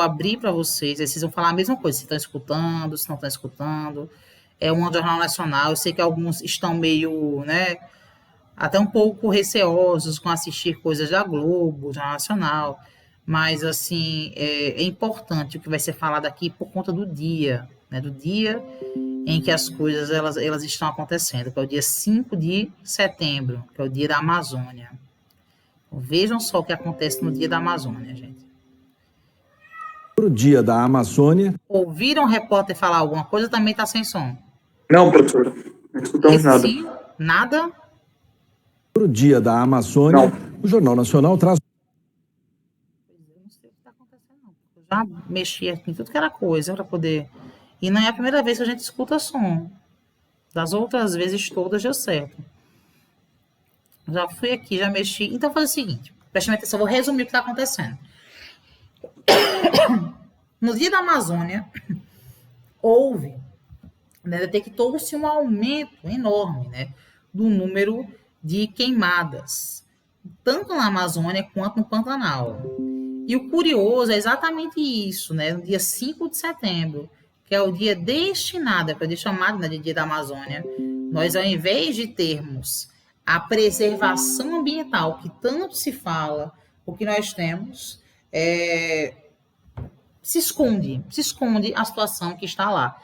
abrir para vocês, aí vocês vão falar a mesma coisa, se estão escutando, se não estão escutando. É um jornal nacional, eu sei que alguns estão meio, né, até um pouco receosos com assistir coisas da Globo, Jornal Nacional, mas, assim, é importante o que vai ser falado aqui por conta do dia, né, do dia em que as coisas elas estão acontecendo, que é o dia 5 de setembro, que é o dia da Amazônia. Vejam só o que acontece no dia da Amazônia, gente. O dia da Amazônia. Ouviram o repórter falar alguma coisa, também está sem som. Não, professora, não escutamos nada. Sim, nada? O dia da Amazônia, Não. o Jornal Nacional traz. Eu não sei o que está acontecendo, não. Eu já mexi aqui em tudo que era coisa para poder... E não é a primeira vez que a gente escuta som. Das outras vezes todas deu certo. Já fui aqui, já mexi. Então, faz o seguinte. Preste atenção, vou resumir o que está acontecendo. No dia da Amazônia, houve, né, detectou-se um aumento enorme, né, do número de queimadas, tanto na Amazônia quanto no Pantanal. E o curioso é exatamente isso, né, no dia 5 de setembro, que é o dia destinado, é chamado, né, de Dia da Amazônia, nós, ao invés de termos a preservação ambiental, que tanto se fala, o que nós temos se esconde a situação que está lá,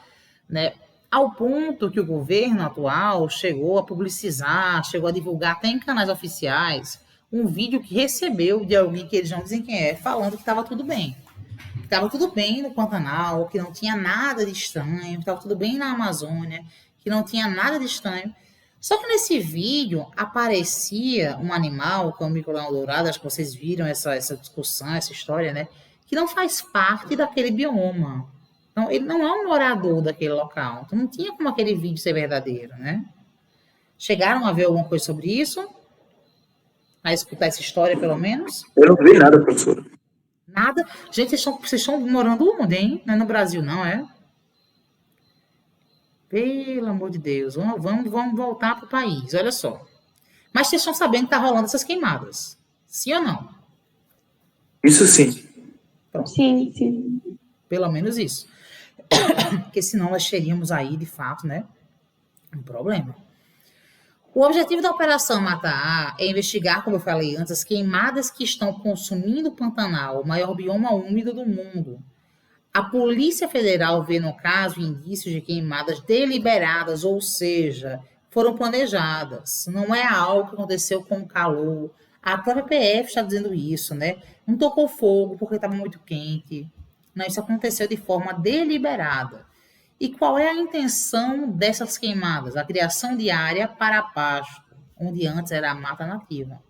né? Ao ponto que o governo atual chegou a publicizar, chegou a divulgar até em canais oficiais um vídeo que recebeu de alguém que eles não dizem quem é, falando que estava tudo bem. Que estava tudo bem no Pantanal, que não tinha nada de estranho, que estava tudo bem na Amazônia, que não tinha nada de estranho. Só que nesse vídeo aparecia um animal, que é o mico-leão dourado, acho que vocês viram essa discussão, essa história, né? Que não faz parte daquele bioma. Então, ele não é um morador daquele local. Então, não tinha como aquele vídeo ser verdadeiro, né? Chegaram a ver alguma coisa sobre isso? A escutar essa história, pelo menos? Eu não vi nada, professora. Nada? Gente, vocês estão morando onde, hein? Não é no Brasil, não, é? Pelo amor de Deus. Vamos voltar para o país, olha só. Mas vocês estão sabendo que está rolando essas queimadas. Sim ou não? Isso sim. Pronto. Sim, sim. Pelo menos isso. Porque senão nós teríamos aí, de fato, né, um problema. O objetivo da Operação Mata A é investigar, como eu falei antes, as queimadas que estão consumindo o Pantanal, o maior bioma úmido do mundo. A Polícia Federal vê, no caso, indícios de queimadas deliberadas, ou seja, foram planejadas. Não é algo que aconteceu com o calor. A própria PF está dizendo isso, né? Não tocou fogo porque estava muito quente. Não, isso aconteceu de forma deliberada. E qual é a intenção dessas queimadas? A criação de área para pasto, onde antes era a mata nativa.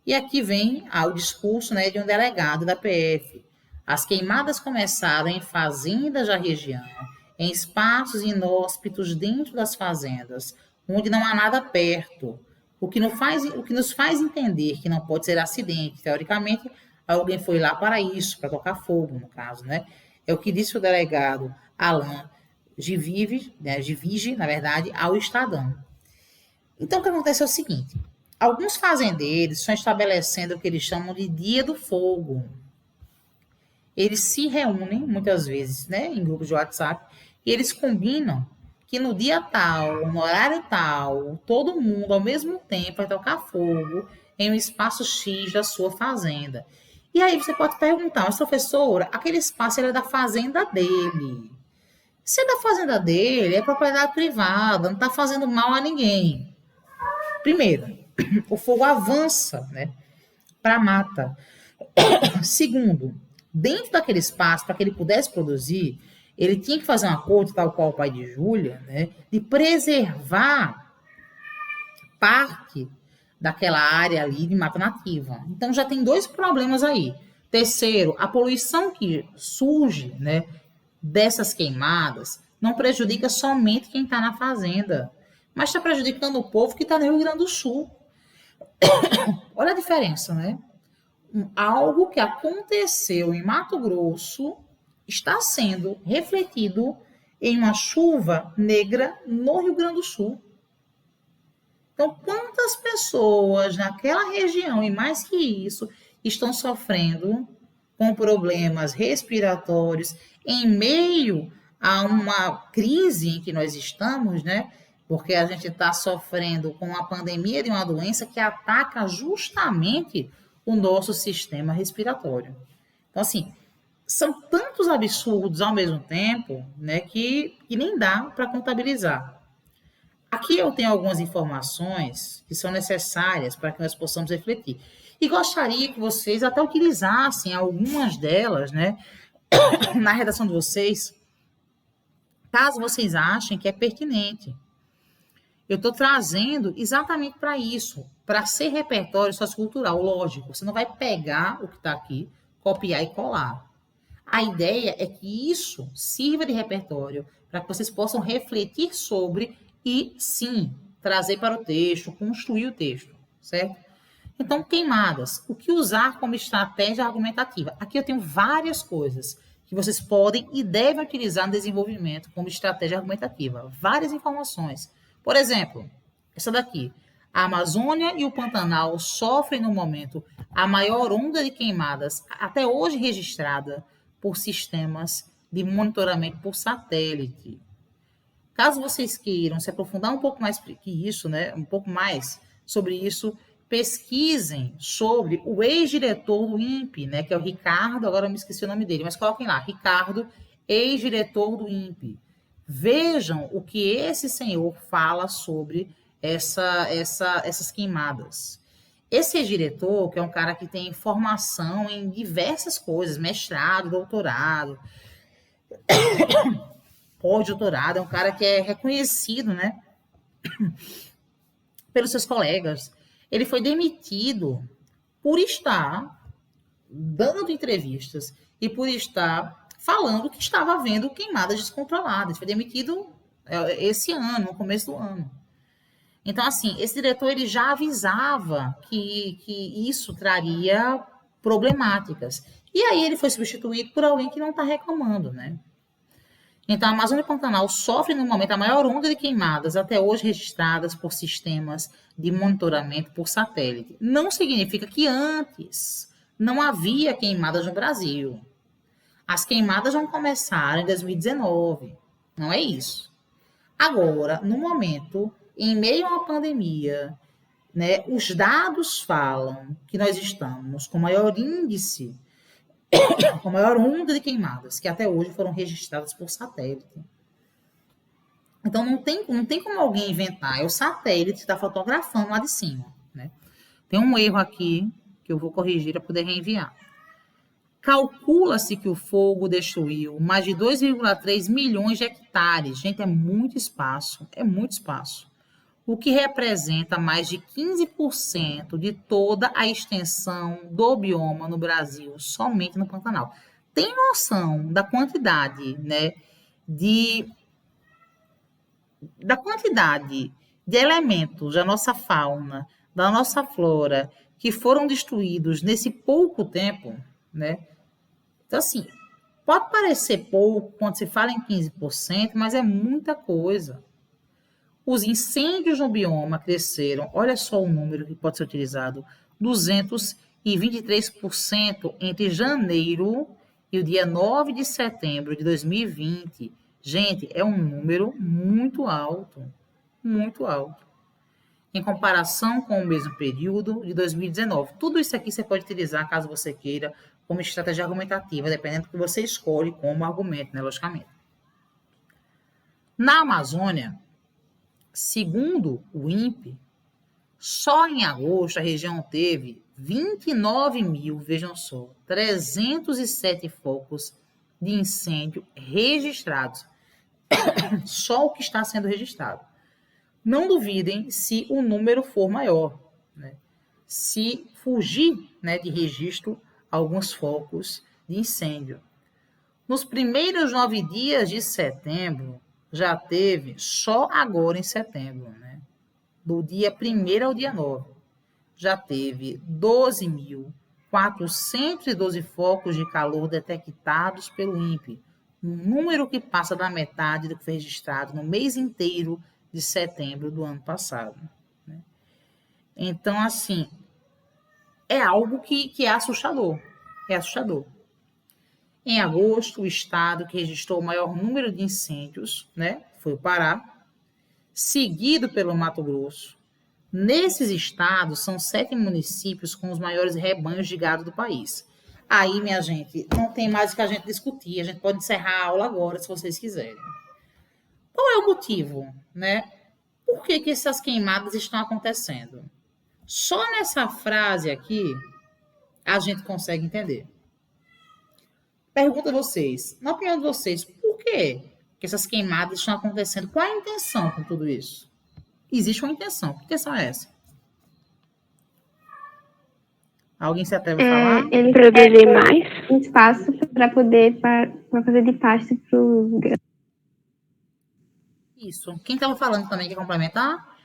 E aqui vem o discurso, né, de um delegado da PF. As queimadas começaram em fazendas da região, em espaços inóspitos dentro das fazendas, onde não há nada perto, o que nos faz entender que não pode ser acidente. Teoricamente, alguém foi lá para isso, para tocar fogo, no caso, né? É o que disse o delegado Alain Givige, né, na verdade, ao Estadão. Então, o que acontece é o seguinte: alguns fazendeiros estão estabelecendo o que eles chamam de Dia do Fogo. Eles se reúnem, muitas vezes, né, em grupos de WhatsApp, e eles combinam que no dia tal, no horário tal, todo mundo, ao mesmo tempo, vai tocar fogo em um espaço X da sua fazenda. E aí você pode perguntar, mas professora, aquele espaço é da fazenda dele. Se é da fazenda dele, é propriedade privada, não está fazendo mal a ninguém. Primeiro, o fogo avança, né, para a mata. Segundo, dentro daquele espaço, para que ele pudesse produzir, ele tinha que fazer um acordo, tal qual o pai de Júlia, né, de preservar parte daquela área ali de mata nativa. Então já tem dois problemas aí. Terceiro, a poluição que surge, né, dessas queimadas não prejudica somente quem está na fazenda, mas está prejudicando o povo que está no Rio Grande do Sul. Olha a diferença, né? Algo que aconteceu em Mato Grosso está sendo refletido em uma chuva negra no Rio Grande do Sul. Então, quantas pessoas naquela região, e mais que isso, estão sofrendo com problemas respiratórios, em meio a uma crise em que nós estamos, né? Porque a gente está sofrendo com a pandemia de uma doença que ataca justamente o nosso sistema respiratório. Então, assim, são tantos absurdos ao mesmo tempo, né, que nem dá para contabilizar. Aqui eu tenho algumas informações que são necessárias para que nós possamos refletir. E gostaria que vocês até utilizassem algumas delas, né, na redação de vocês, caso vocês achem que é pertinente. Eu estou trazendo exatamente para isso, para ser repertório sociocultural, lógico. Você não vai pegar o que está aqui, copiar e colar. A ideia é que isso sirva de repertório para que vocês possam refletir sobre e, sim, trazer para o texto, construir o texto, certo? Então, queimadas. O que usar como estratégia argumentativa? Aqui eu tenho várias coisas que vocês podem e devem utilizar no desenvolvimento como estratégia argumentativa. Várias informações. Por exemplo, essa daqui. A Amazônia e o Pantanal sofrem no momento a maior onda de queimadas até hoje registrada por sistemas de monitoramento por satélite. Caso vocês queiram se aprofundar um pouco mais que isso, né, um pouco mais sobre isso, pesquisem sobre o ex-diretor do INPE, né, que é o Ricardo, agora eu me esqueci o nome dele, mas coloquem lá, Ricardo, ex-diretor do INPE. Vejam o que esse senhor fala sobre essas queimadas. Esse diretor, que é um cara que tem formação em diversas coisas, mestrado, doutorado, pós-doutorado, é um cara que é reconhecido, né, pelos seus colegas. Ele foi demitido por estar dando entrevistas e por estar falando que estava havendo queimadas descontroladas. Ele foi demitido esse ano, no começo do ano. Então, assim, esse diretor ele já avisava que isso traria problemáticas. E aí ele foi substituído por alguém que não está reclamando, né? Então, a Amazônia Pantanal sofre no momento a maior onda de queimadas até hoje registradas por sistemas de monitoramento por satélite. Não significa que antes não havia queimadas no Brasil. As queimadas vão começar em 2019. Não é isso. Agora, no momento, em meio a uma pandemia, né, os dados falam que nós estamos com maior índice, com maior onda de queimadas, que até hoje foram registradas por satélite. Então, não tem como alguém inventar. É o satélite que está fotografando lá de cima. Né? Tem um erro aqui que eu vou corrigir para poder reenviar. Calcula-se que o fogo destruiu mais de 2,3 milhões de hectares. Gente, é muito espaço, o que representa mais de 15% de toda a extensão do bioma no Brasil, somente no Pantanal. Tem noção da quantidade, né, da quantidade de elementos da nossa fauna, da nossa flora, que foram destruídos nesse pouco tempo, né? Então, assim, pode parecer pouco quando se fala em 15%, mas é muita coisa. Os incêndios no bioma cresceram, olha só o número que pode ser utilizado, 223% entre janeiro e o dia 9 de setembro de 2020. Gente, é um número muito alto, em comparação com o mesmo período de 2019. Tudo isso aqui você pode utilizar, caso você queira, como estratégia argumentativa, dependendo do que você escolhe como argumento, né, logicamente. Na Amazônia, segundo o INPE, só em agosto a região teve 307 focos de incêndio registrados. Só o que está sendo registrado. Não duvidem se o número for maior, né? Se fugir, né, de registro alguns focos de incêndio. Nos primeiros 9 dias de setembro, já teve, só agora em setembro, né, do dia 1º ao dia 9, já teve 12.412 focos de calor detectados pelo INPE, um número que passa da metade do que foi registrado no mês inteiro de setembro do ano passado. Né? Então, assim, é algo que é assustador. É assustador. Em agosto, o estado que registrou o maior número de incêndios, né, foi o Pará, seguido pelo Mato Grosso. Nesses estados, são 7 municípios com os maiores rebanhos de gado do país. Aí, minha gente, não tem mais o que a gente discutir. A gente pode encerrar a aula agora, se vocês quiserem. Qual é o motivo, né? Por que essas queimadas estão acontecendo? Só nessa frase aqui, a gente consegue entender. Pergunto a vocês, na opinião de vocês, por que essas queimadas estão acontecendo? Qual é a intenção com tudo isso? Existe uma intenção. Que intenção é essa? Alguém se atreve a falar? Ele produzir mais espaço para poder fazer de pasto para o grão. Isso. Quem estava falando também quer complementar?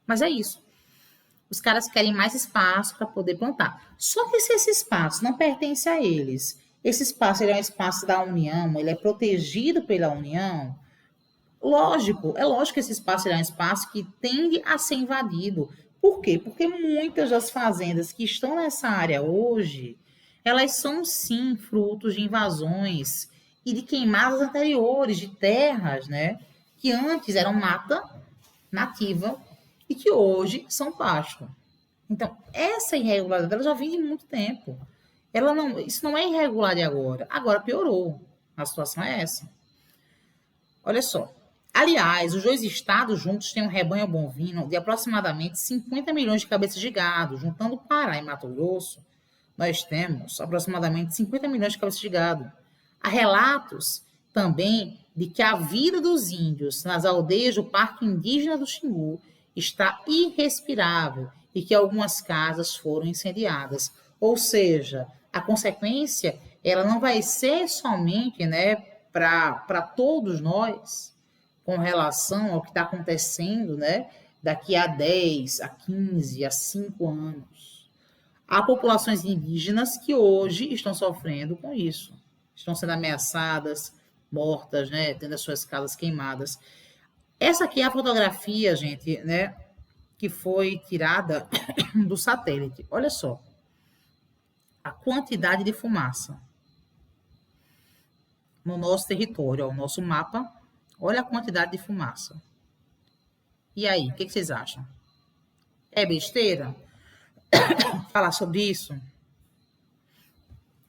Mas é isso. Os caras querem mais espaço para poder plantar. Só que se esse espaço não pertence a eles, esse espaço ele é um espaço da União, ele é protegido pela União, é lógico que esse espaço é um espaço que tende a ser invadido. Por quê? Porque muitas das fazendas que estão nessa área hoje, elas são sim frutos de invasões e de queimadas anteriores de terras, né? Que antes eram mata nativa e que hoje são pasto. Então, essa irregularidade ela já vem de muito tempo. Isso não é irregular de agora. Agora piorou. A situação é essa. Olha só. Aliás, os dois estados juntos têm um rebanho bovino de aproximadamente 50 milhões de cabeças de gado. Juntando Pará e Mato Grosso, nós temos aproximadamente 50 milhões de cabeças de gado. Há relatos também de que a vida dos índios nas aldeias do Parque Indígena do Xingu está irrespirável e que algumas casas foram incendiadas. Ou seja, a consequência ela não vai ser somente, né, para todos nós, com relação ao que está acontecendo, né, daqui a 10, a 15, a 5 anos. Há populações indígenas que hoje estão sofrendo com isso. Estão sendo ameaçadas, mortas, né, tendo as suas casas queimadas. Essa aqui é a fotografia, gente, né, que foi tirada do satélite. Olha só. A quantidade de fumaça no nosso território, o nosso mapa. Olha a quantidade de fumaça. E aí, o que vocês acham? É besteira falar sobre isso?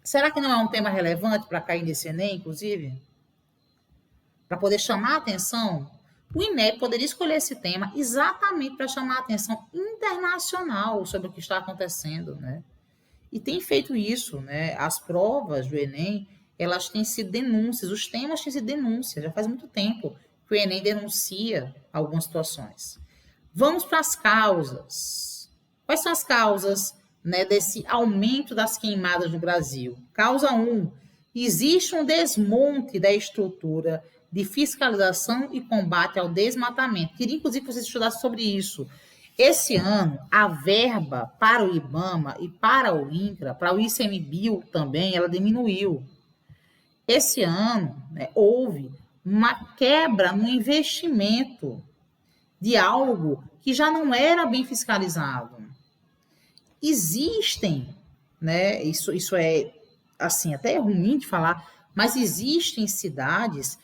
Será que não é um tema relevante para cair nesse Enem, inclusive? Para poder chamar a atenção? O INEP poderia escolher esse tema exatamente para chamar a atenção internacional sobre o que está acontecendo, né? E tem feito isso, né? As provas do Enem, elas têm sido denúncias, os temas têm sido denúncias, já faz muito tempo que o Enem denuncia algumas situações. Vamos para as causas. Quais são as causas, né, desse aumento das queimadas no Brasil? Causa 1, existe um desmonte da estrutura de fiscalização e combate ao desmatamento. Queria, inclusive, que vocês estudassem sobre isso. Esse ano, a verba para o IBAMA e para o INCRA, para o ICMBio também, ela diminuiu. Esse ano, né, houve uma quebra no investimento de algo que já não era bem fiscalizado. Existem, né, isso é, assim, até ruim de falar, mas existem cidades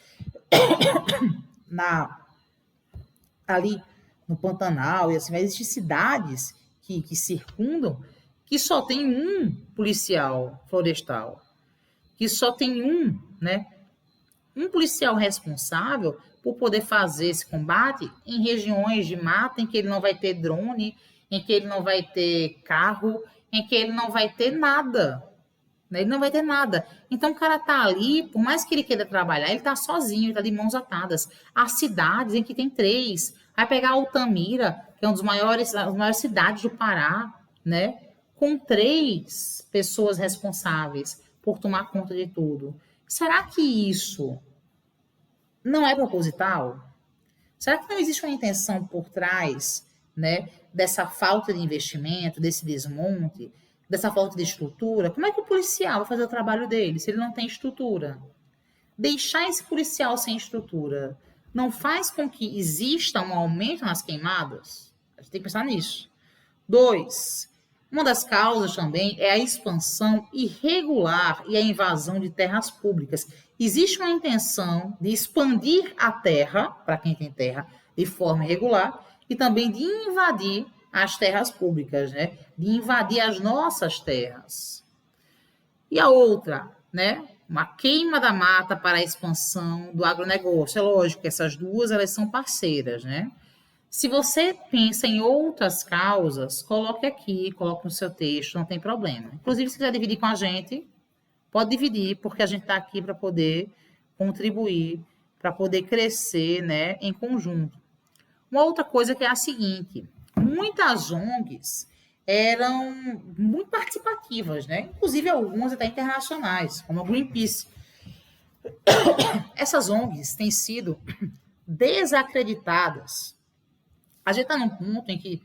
ali no Pantanal, e assim, mas existem cidades que circundam que só tem um policial florestal, que só tem um policial responsável por poder fazer esse combate em regiões de mata em que ele não vai ter drone, em que ele não vai ter carro, em que ele não vai ter nada. Ele não vai ter nada. Então, o cara tá ali, por mais que ele queira trabalhar, ele tá sozinho, ele tá de mãos atadas. Há cidades em que tem 3. Vai pegar Altamira, que é uma das maiores cidades do Pará, né? Com 3 pessoas responsáveis por tomar conta de tudo. Será que isso não é proposital? Será que não existe uma intenção por trás, né, dessa falta de investimento, desse desmonte, dessa falta de estrutura? Como é que o policial vai fazer o trabalho dele se ele não tem estrutura? Deixar esse policial sem estrutura não faz com que exista um aumento nas queimadas? A gente tem que pensar nisso. 2, Uma das causas também é a expansão irregular e a invasão de terras públicas. Existe uma intenção de expandir a terra, para quem tem terra, de forma irregular, e também de invadir as terras públicas, né? De invadir as nossas terras. E a outra, né? Uma queima da mata para a expansão do agronegócio. É lógico que essas duas, elas são parceiras, né? Se você pensa em outras causas, coloque aqui, coloque no seu texto, não tem problema. Inclusive, se quiser dividir com a gente, pode dividir, porque a gente está aqui para poder contribuir, para poder crescer, né, em conjunto. Uma outra coisa que é a seguinte, muitas ONGs eram muito participativas, né? Inclusive algumas até internacionais, como a Greenpeace. Essas ONGs têm sido desacreditadas. A gente está num ponto em que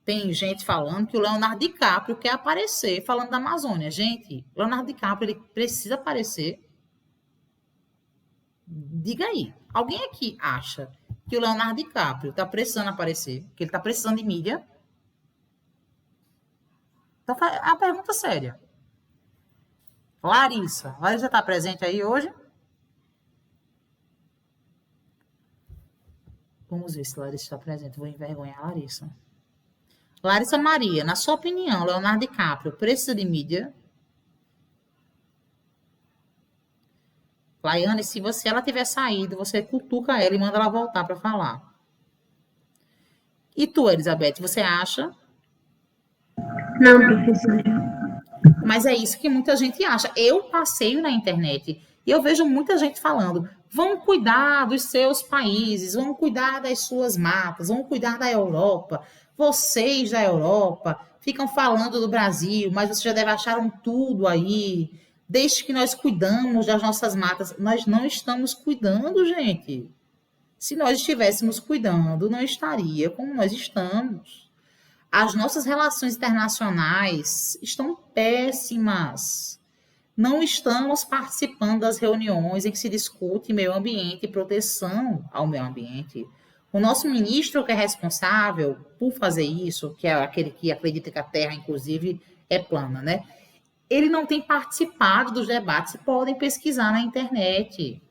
tem gente falando que o Leonardo DiCaprio quer aparecer falando da Amazônia. Gente, Leonardo DiCaprio, ele precisa aparecer? Diga aí, alguém aqui acha que o Leonardo DiCaprio está precisando aparecer, que ele está precisando de mídia? Então, é uma pergunta séria. Larissa está presente aí hoje? Vamos ver se Larissa está presente. Vou envergonhar a Larissa. Larissa Maria, na sua opinião, Leonardo DiCaprio precisa de mídia? Laiane, se ela tiver saído, você cutuca ela e manda ela voltar para falar. E tu, Elizabeth, você acha? Não, professora. Mas é isso que muita gente acha. Eu passeio na internet e eu vejo muita gente falando: vão cuidar dos seus países, vão cuidar das suas matas, vão cuidar da Europa. Vocês da Europa ficam falando do Brasil, mas vocês já devem acharam tudo aí. Desde que nós cuidamos das nossas matas, nós não estamos cuidando, gente. Se nós estivéssemos cuidando, não estaria como nós estamos. As nossas relações internacionais estão péssimas. Não estamos participando das reuniões em que se discute meio ambiente e proteção ao meio ambiente. O nosso ministro que é responsável por fazer isso, que é aquele que acredita que a Terra, inclusive, é plana, né? Ele não tem participado dos debates. Podem pesquisar na internet.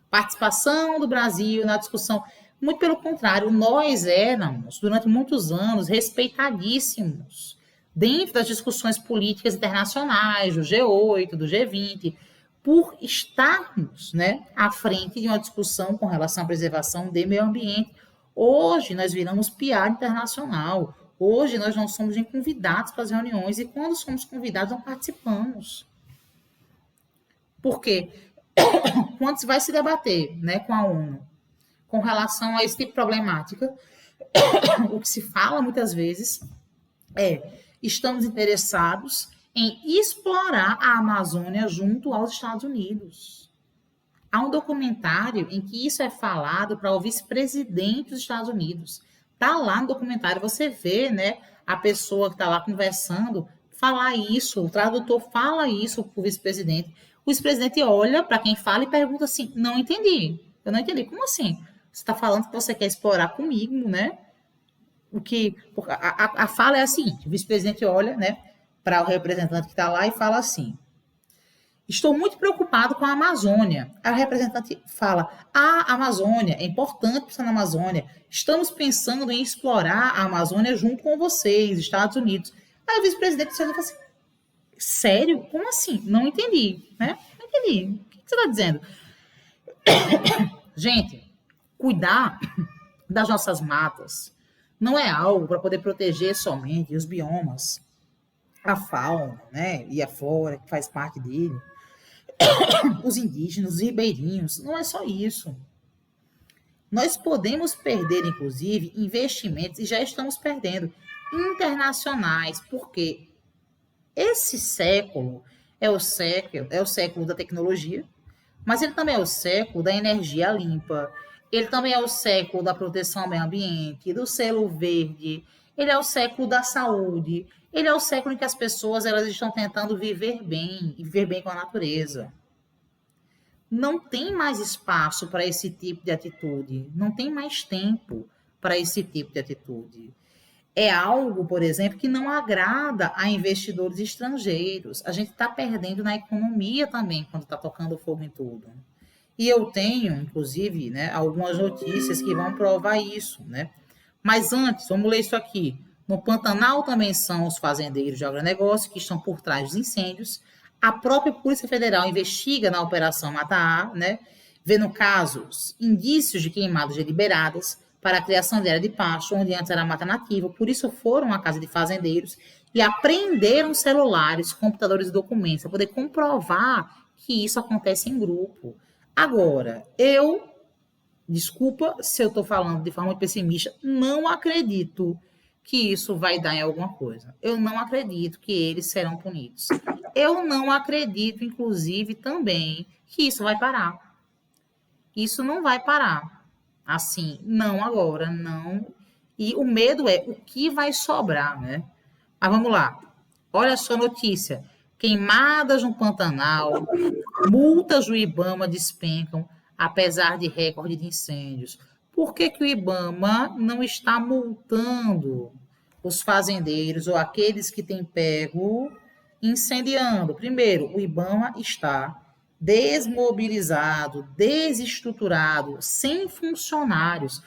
Participação do Brasil na discussão. Muito pelo contrário, nós éramos, durante muitos anos, respeitadíssimos dentro das discussões políticas internacionais, do G8, do G20, por estarmos, né, à frente de uma discussão com relação à preservação do meio ambiente. Hoje, nós viramos piada internacional. Hoje, nós não somos nem convidados para as reuniões e, quando somos convidados, não participamos. Por quê? Quando se vai se debater, né, com a ONU com relação a esse tipo de problemática, o que se fala muitas vezes é: estamos interessados em explorar a Amazônia junto aos Estados Unidos. Há um documentário em que isso é falado para o vice-presidente dos Estados Unidos. Está lá no documentário, você vê, né, a pessoa que está lá conversando falar isso, o tradutor fala isso para o vice-presidente. O vice-presidente olha para quem fala e pergunta assim: não entendi, eu não entendi, como assim? Você está falando que você quer explorar comigo, né? A fala é a seguinte: o vice-presidente olha, né, para o representante que está lá e fala assim: estou muito preocupado com a Amazônia. A representante fala: a Amazônia é importante para a Amazônia. Estamos pensando em explorar a Amazônia junto com vocês, Estados Unidos. Aí o vice-presidente fala assim: sério? Como assim? Não entendi, né? Não entendi. O que você está dizendo? Gente, cuidar das nossas matas não é algo para poder proteger somente os biomas, a fauna, né, e a flora que faz parte dele, os indígenas, os ribeirinhos. Não é só isso. Nós podemos perder, inclusive, investimentos, e já estamos perdendo, internacionais, porque esse século é o século da tecnologia, mas ele também é o século da energia limpa, ele também é o século da proteção ao meio ambiente, do selo verde, ele é o século da saúde, ele é o século em que as pessoas elas estão tentando viver bem, e viver bem com a natureza. Não tem mais espaço para esse tipo de atitude, não tem mais tempo para esse tipo de atitude. é algo, por exemplo, que não agrada a investidores estrangeiros. A gente está perdendo na economia também quando está tocando fogo em tudo. E eu tenho, inclusive, né, algumas notícias que vão provar isso, né? Mas antes, vamos ler isso aqui. No Pantanal também são os fazendeiros de agronegócio que estão por trás dos incêndios. A própria Polícia Federal investiga na Operação Mata-A, né, vendo casos, indícios de queimadas deliberadas para a criação de área de pasto, onde antes era mata nativa. Por isso foram à casa de fazendeiros e apreenderam celulares, computadores e documentos para poder comprovar que isso acontece em grupo. Agora, desculpa se eu estou falando de forma muito pessimista, não acredito que isso vai dar em alguma coisa. Eu não acredito que eles serão punidos. Eu não acredito, inclusive, também que isso vai parar. Isso não vai parar. Assim, não agora, não. E o medo é o que vai sobrar, né? Mas vamos lá. Olha só a notícia. Queimadas no Pantanal, multas do IBAMA despencam, apesar de recorde de incêndios. Por que o IBAMA não está multando os fazendeiros ou aqueles que têm pego incendiando? Primeiro, o IBAMA está desmobilizado, desestruturado, sem funcionários.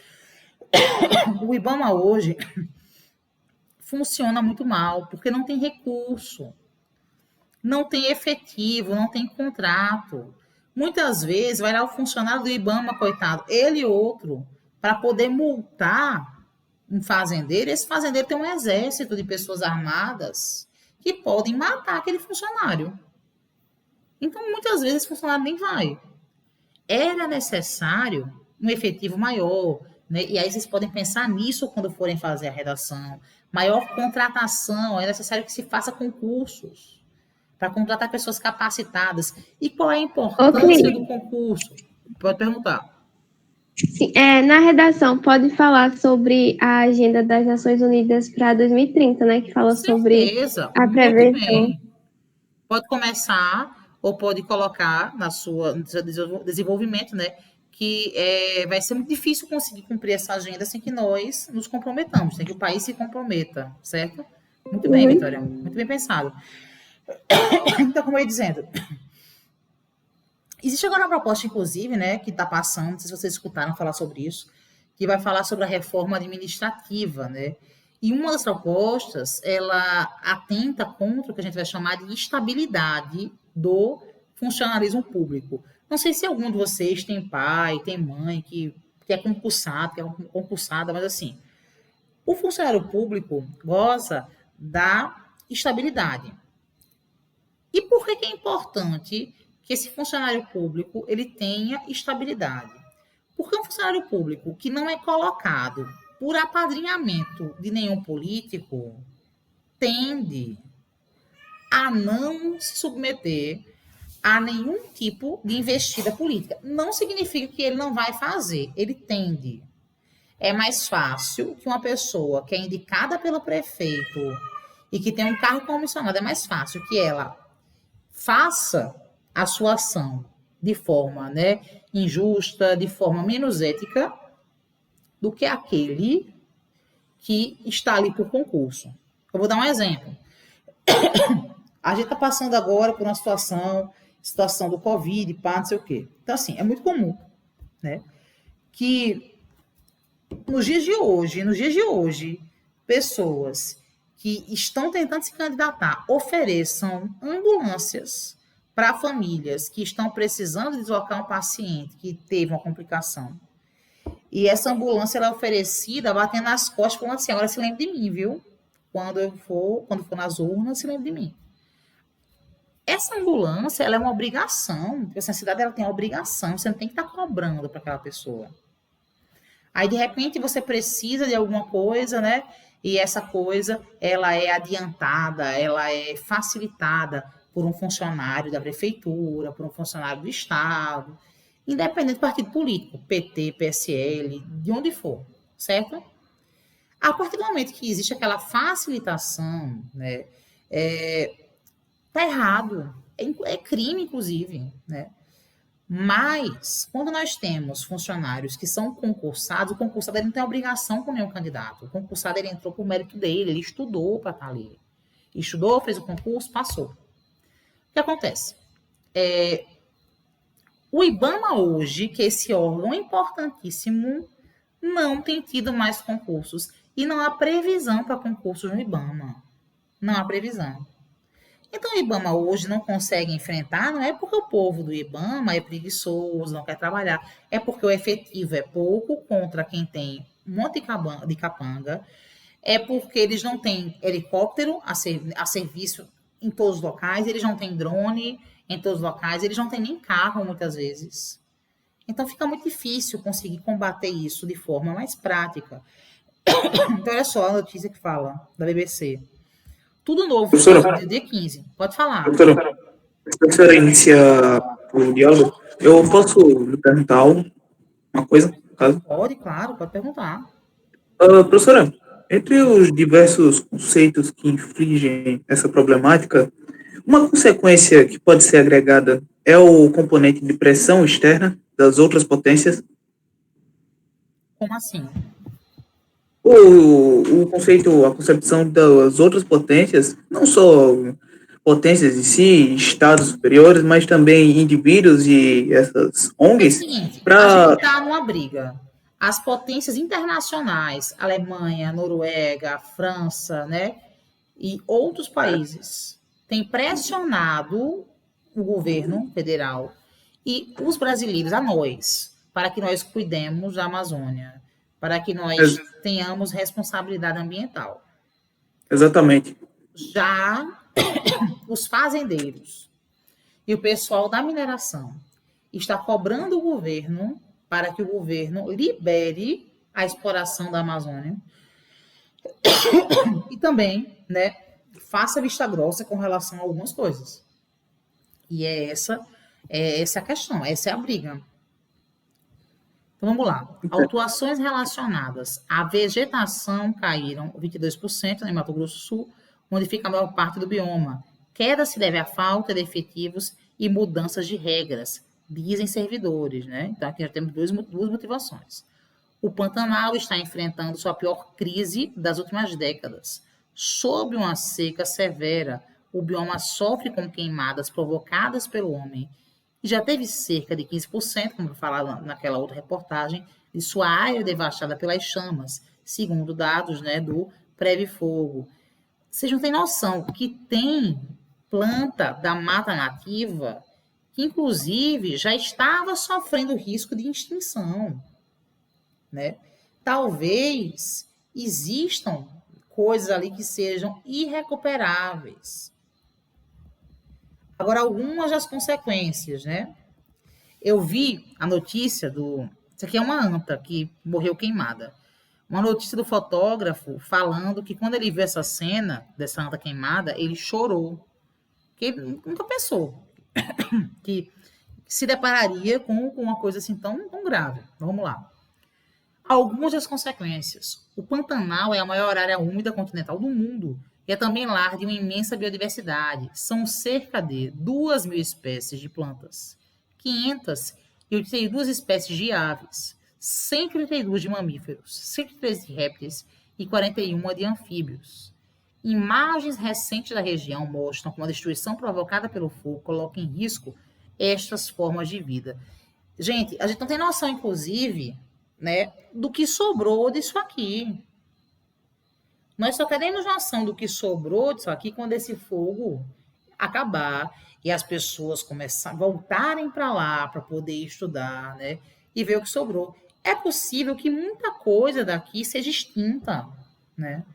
O IBAMA hoje funciona muito mal, porque não tem recurso, não tem efetivo, não tem contrato. Muitas vezes vai lá o funcionário do IBAMA, coitado, ele e outro, para poder multar um fazendeiro. Esse fazendeiro tem um exército de pessoas armadas que podem matar aquele funcionário. Então, muitas vezes, esse funcionário nem vai. Era necessário um efetivo maior, né? E aí vocês podem pensar nisso quando forem fazer a redação. Maior contratação, é necessário que se faça concursos para contratar pessoas capacitadas. E qual é a importância do concurso? Pode perguntar. Sim, na redação, pode falar sobre a agenda das Nações Unidas para 2030, né? Que fala sobre a prevenção. Bem. Pode começar ou pode colocar no seu desenvolvimento, né? Que vai ser muito difícil conseguir cumprir essa agenda sem que nós nos comprometamos, sem que o país se comprometa, certo? Muito bem, Vitória, muito bem pensado. Então, como eu ia dizendo, existe agora uma proposta, inclusive, né, que está passando, não sei se vocês escutaram falar sobre isso, que vai falar sobre a reforma administrativa, né? E uma das propostas, ela atenta contra o que a gente vai chamar de estabilidade do funcionalismo público. Não sei se algum de vocês tem pai, tem mãe que é concursado, que é concursada, mas assim, o funcionário público goza da estabilidade. E por que é importante que esse funcionário público ele tenha estabilidade? Porque um funcionário público que não é colocado por apadrinhamento de nenhum político tende a não se submeter a nenhum tipo de investida política. Não significa que ele não vai fazer, ele tende. É mais fácil que uma pessoa que é indicada pelo prefeito e que tem um cargo comissionado, é mais fácil que ela faça a sua ação de forma, né, injusta, de forma menos ética, do que aquele que está ali por concurso. Eu vou dar um exemplo. A gente está passando agora por uma situação do Covid, pá, não sei o quê. Então, assim, é muito comum, né, que nos dias de hoje, pessoas que estão tentando se candidatar ofereçam ambulâncias para famílias que estão precisando deslocar um paciente que teve uma complicação. E essa ambulância ela é oferecida batendo nas costas, falando assim, agora se lembre de mim, viu? Quando for nas urnas, se lembre de mim. Essa ambulância, ela é uma obrigação, porque essa cidade ela tem uma obrigação, você não tem que estar cobrando para aquela pessoa. Aí, de repente, você precisa de alguma coisa, né? E essa coisa, ela é adiantada, ela é facilitada por um funcionário da prefeitura, por um funcionário do Estado, independente do partido político, PT, PSL, de onde for, certo? A partir do momento que existe aquela facilitação, né, tá errado, é crime, inclusive, né? Mas, quando nós temos funcionários que são concursados, o concursado ele não tem obrigação com nenhum candidato. O concursado ele entrou por mérito dele, ele estudou para estar ali. Estudou, fez o concurso, passou. O que acontece? O IBAMA hoje, que é esse órgão importantíssimo, não tem tido mais concursos. E não há previsão para concursos no IBAMA. Não há previsão. Então, o IBAMA hoje não consegue enfrentar, não é porque o povo do IBAMA é preguiçoso, não quer trabalhar, é porque o efetivo é pouco contra quem tem um monte de capanga, é porque eles não têm helicóptero a serviço em todos os locais, eles não têm drone em todos os locais, eles não têm nem carro muitas vezes. Então, fica muito difícil conseguir combater isso de forma mais prática. Então, olha só a notícia que fala da BBC. Tudo novo, dia 15. Pode falar. Doutora, se a senhora iniciar o diálogo, eu posso lhe perguntar uma coisa, caso? Pode, claro, pode perguntar. Professora, entre os diversos conceitos que infligem essa problemática, uma consequência que pode ser agregada é o componente de pressão externa das outras potências? Como assim? O conceito, a concepção das outras potências, não só potências em si, estados superiores, mas também indivíduos e essas ONGs. É o seguinte, a gente está numa briga. As potências internacionais, Alemanha, Noruega, França, né, e outros países, têm pressionado o governo federal e os brasileiros, a nós, para que nós cuidemos da Amazônia, para que nós tenhamos responsabilidade ambiental. Exatamente. Já os fazendeiros e o pessoal da mineração está cobrando o governo para que o governo libere a exploração da Amazônia e também, né, faça vista grossa com relação a algumas coisas. E essa é a questão, essa é a briga. Então, vamos lá. Autuações relacionadas à vegetação caíram 22% em Mato Grosso do Sul, onde fica a maior parte do bioma. Queda se deve à falta de efetivos e mudanças de regras, dizem servidores, né? Então, aqui já temos duas motivações. O Pantanal está enfrentando sua pior crise das últimas décadas. Sob uma seca severa, o bioma sofre com queimadas provocadas pelo homem e já teve cerca de 15%, como eu falava naquela outra reportagem, de sua área devastada pelas chamas, segundo dados, né, do Preve Fogo. Vocês não têm noção que tem planta da mata nativa que, inclusive, já estava sofrendo risco de extinção, né? Talvez existam coisas ali que sejam irrecuperáveis. Agora, algumas das consequências, né? Eu vi a notícia isso aqui é uma anta que morreu queimada. Uma notícia do fotógrafo falando que quando ele viu essa cena dessa anta queimada, ele chorou. Porque ele nunca pensou que se depararia com uma coisa assim tão grave. Vamos lá. Algumas das consequências. O Pantanal é a maior área úmida continental do mundo e é também lar de uma imensa biodiversidade. São cerca de 2.000 espécies de plantas, 582 espécies de aves, 132 de mamíferos, 113 de répteis e 41 de anfíbios. Imagens recentes da região mostram como a destruição provocada pelo fogo coloca em risco estas formas de vida. Gente, a gente não tem noção, inclusive, né, do que sobrou disso aqui. Nós só teremos noção do que sobrou disso aqui quando esse fogo acabar e as pessoas voltarem para lá para poder estudar, né, e ver o que sobrou. É possível que muita coisa daqui seja extinta, né?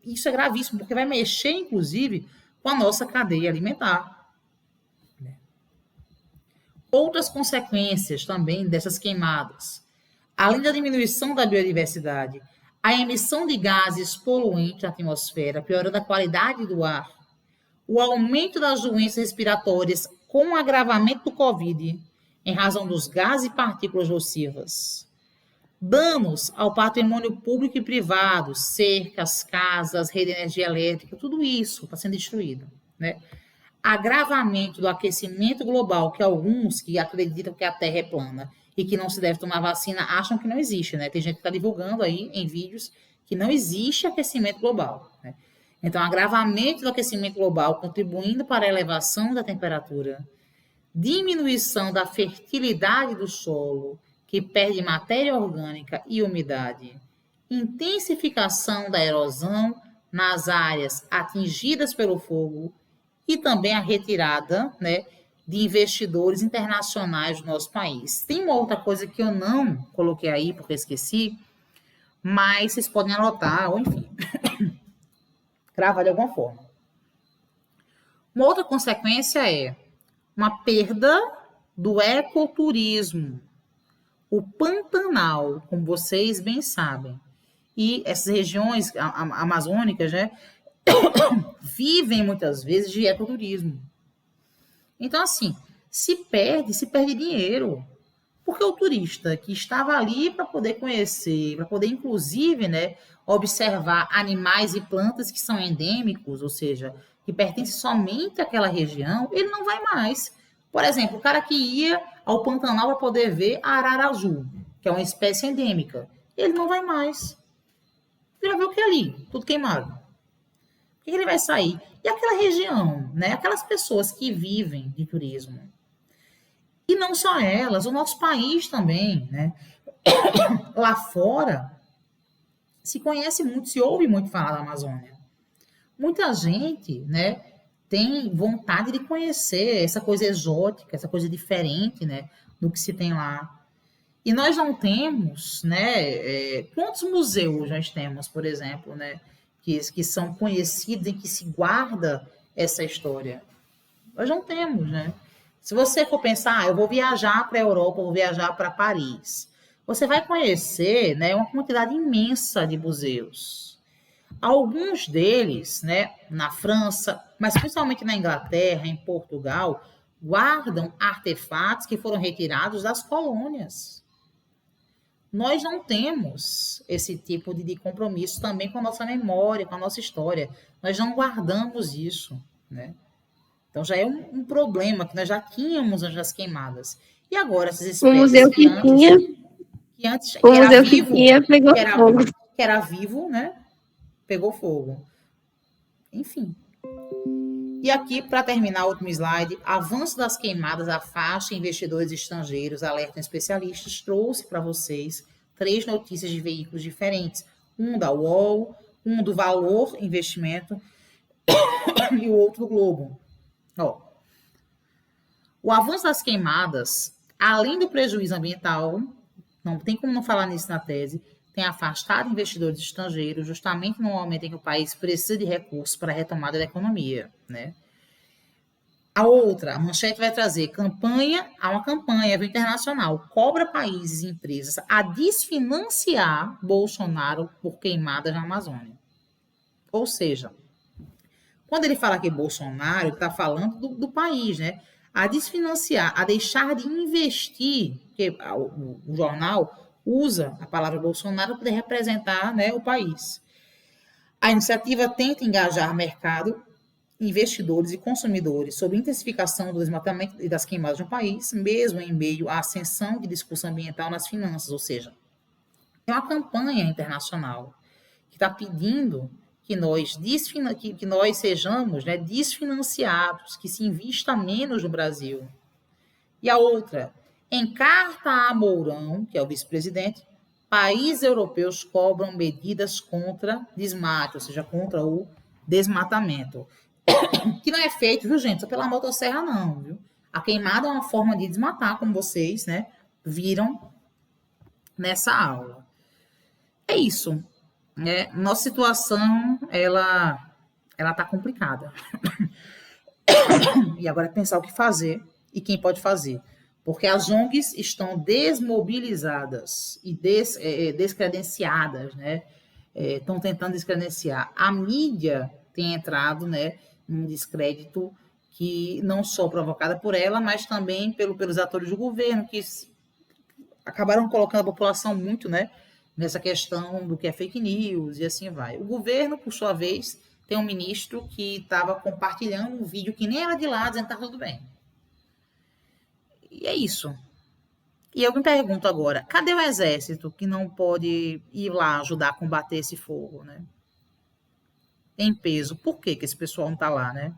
Isso é gravíssimo, porque vai mexer, inclusive, com a nossa cadeia alimentar. Outras consequências também dessas queimadas, além da diminuição da biodiversidade, a emissão de gases poluentes na atmosfera, piorando a qualidade do ar, o aumento das doenças respiratórias com o agravamento do Covid, em razão dos gases e partículas nocivas, danos ao patrimônio público e privado, cercas, casas, rede de energia elétrica, tudo isso está sendo destruído, né? agravamento do aquecimento global, que alguns que acreditam que a Terra é plana e que não se deve tomar vacina acham que não existe, né? Tem gente que está divulgando aí em vídeos que não existe aquecimento global, né? Então, agravamento do aquecimento global contribuindo para a elevação da temperatura, diminuição da fertilidade do solo, que perde matéria orgânica e umidade, intensificação da erosão nas áreas atingidas pelo fogo e também a retirada, né, de investidores internacionais do nosso país. Tem uma outra coisa que eu não coloquei aí porque esqueci, mas vocês podem anotar, ou enfim, gravar de alguma forma. Uma outra consequência é uma perda do ecoturismo. O Pantanal, como vocês bem sabem, e essas regiões amazônicas, né, vivem muitas vezes de ecoturismo. Então, assim, se perde dinheiro. Porque o turista que estava ali para poder conhecer, para poder, inclusive, né, observar animais e plantas que são endêmicos, ou seja, que pertencem somente àquela região, ele não vai mais. Por exemplo, o cara que ia ao Pantanal para poder ver a arara azul, que é uma espécie endêmica, ele não vai mais. Ele vai ver o que é ali? Tudo queimado. Por que ele vai sair? E aquela região, né? Aquelas pessoas que vivem de turismo. E não só elas, o nosso país também, né? Lá fora, se conhece muito, se ouve muito falar da Amazônia. Muita gente, né, tem vontade de conhecer essa coisa exótica, essa coisa diferente, né, do que se tem lá. E nós não temos, né, quantos museus nós temos, por exemplo, né, que são conhecidos, em que se guarda essa história? Nós não temos, né? Se você for pensar, eu vou viajar para a Europa, vou viajar para Paris, você vai conhecer, né, uma quantidade imensa de museus. Alguns deles, né, na França, mas principalmente na Inglaterra, em Portugal, guardam artefatos que foram retirados das colônias. Nós não temos esse tipo de compromisso também com a nossa memória, com a nossa história. Nós não guardamos isso, né? Então já é um problema que nós já tínhamos antes das queimadas. E agora essas espécies o museu que antes o museu que tinha pegou fogo. Que era vivo, né? Pegou fogo. Enfim. E aqui, para terminar o último slide, avanço das queimadas afasta investidores estrangeiros, alertam especialistas. Trouxe para vocês 3 notícias de veículos diferentes. Um da UOL, um do Valor Investimento e o outro do Globo. Ó, o avanço das queimadas, além do prejuízo ambiental, não tem como não falar nisso na tese, tem afastado investidores estrangeiros, justamente no momento em que o país precisa de recursos para a retomada da economia, né? A outra, a manchete vai trazer há uma campanha internacional, cobra países e empresas a desfinanciar Bolsonaro por queimadas na Amazônia. Ou seja, quando ele fala que Bolsonaro, ele está falando do país, né? A desfinanciar, a deixar de investir, porque o jornal usa a palavra Bolsonaro para poder representar, né, o país. A iniciativa tenta engajar mercado, investidores e consumidores sobre a intensificação do desmatamento e das queimadas no país, mesmo em meio à ascensão de discussão ambiental nas finanças, ou seja, é uma campanha internacional que está pedindo que nós sejamos, né, desfinanciados, que se invista menos no Brasil. E a outra, em carta a Mourão, que é o vice-presidente, países europeus cobram medidas contra desmate, ou seja, contra o desmatamento. Que não é feito, viu, gente? Só pela motosserra, não, viu? A queimada é uma forma de desmatar, como vocês, né, viram nessa aula. É isso. Nossa situação, ela tá complicada. E agora é pensar o que fazer e quem pode fazer. Porque as ONGs estão desmobilizadas e descredenciadas, né? Estão tentando descredenciar. A mídia tem entrado, né, num descrédito que não só provocada por ela, mas também pelos atores do governo, que acabaram colocando a população muito, né, nessa questão do que é fake news e assim vai. O governo, por sua vez, tem um ministro que estava compartilhando um vídeo que nem era de lá, dizendo que tá tudo bem. E é isso. E eu me pergunto agora, cadê o exército que não pode ir lá ajudar a combater esse fogo, né? Em peso. Por que esse pessoal não está lá, né?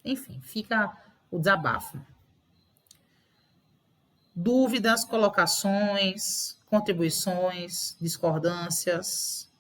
Enfim, fica o desabafo. Dúvidas, colocações, contribuições, discordâncias?